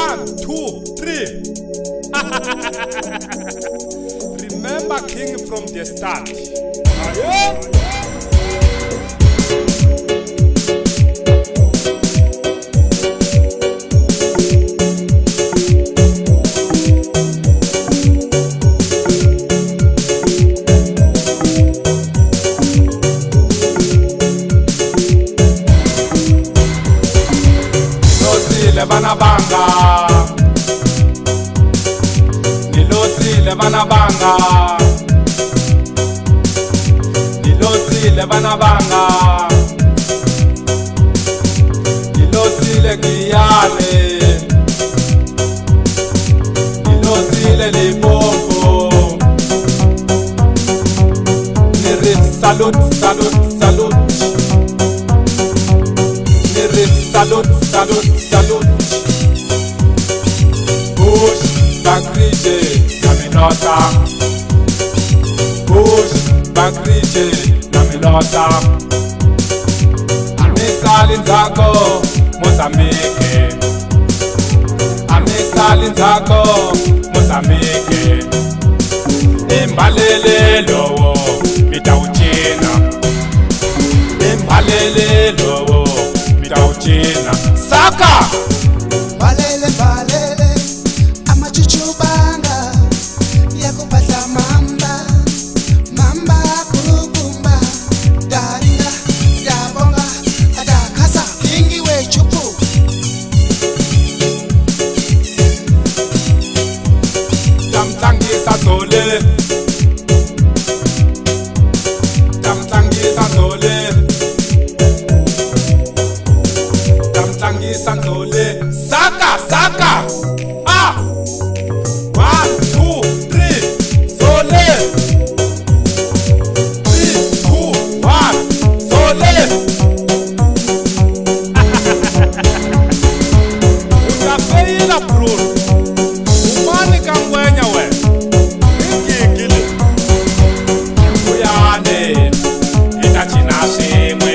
1, 2, 3. Remember king from the start. Nilosile bana banga, nilosile bana banga, nilosile Giyane, nilosile Limpopo. Nirit salute, salute, salute. Nirit salute, salute, salute. Push, Bakrije, Naminosa. Push, Bakrije, Naminosa. Amisali nzako, Mozambique. Amisali nzako, Mozambique. Imbalele lowo, mitauchina. Imbalele lowo, mitauchina. Saka! Balele balele amachuchubanga yakupata mamba mamba kukumba daringa dabonga adakasa kingi wechupu Tamtangisa sole Tamtangisa sole Tamtangisa sole Saka, saka! Ah! 1, 2, 3, sole! 3, 2, 1, sole! Utafeila bro! Umani kangwenya we! Ngigile! Uyane! Itachina shimwe!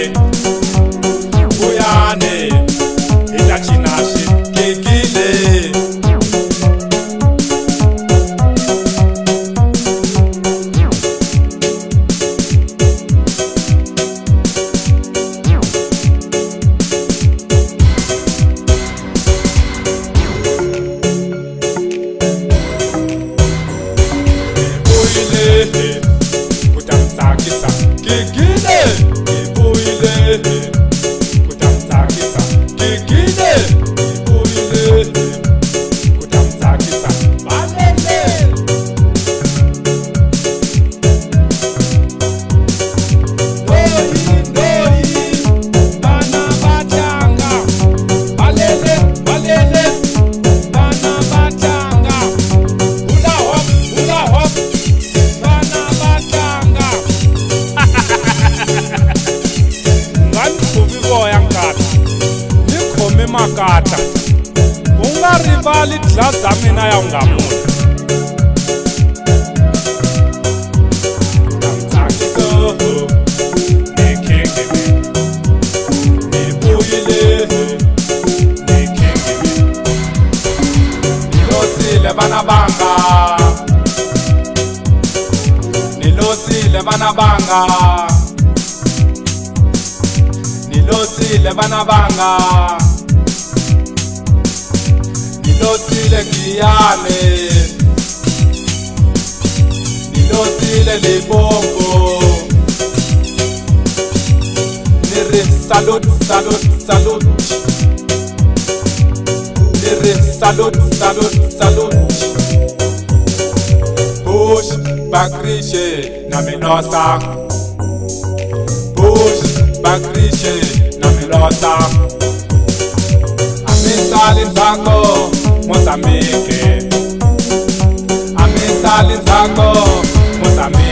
Uyane! Itachina shimwe! Ngigile! Kutamsakisa kikide kibuile kutamsakisa kikide kibuile kutamsakisa balele noi bana batanga balele balele bana batanga hula hop bana batanga ngani boya nkata ni khome makata u nga rivali dlaza mina ya nga munhu tamtsakiso nikhenge nibuyile nikhenge nilosile bana banga nilosile bana banga nilosile bana banga nilosile Giyane nilosile Limpopo Nirit salute salute salute Nirit salute salute salute Push Bakrije Naminosa Push Bakrije Naminosa Amisali nzako Mozambique Amisali nzako Mozambique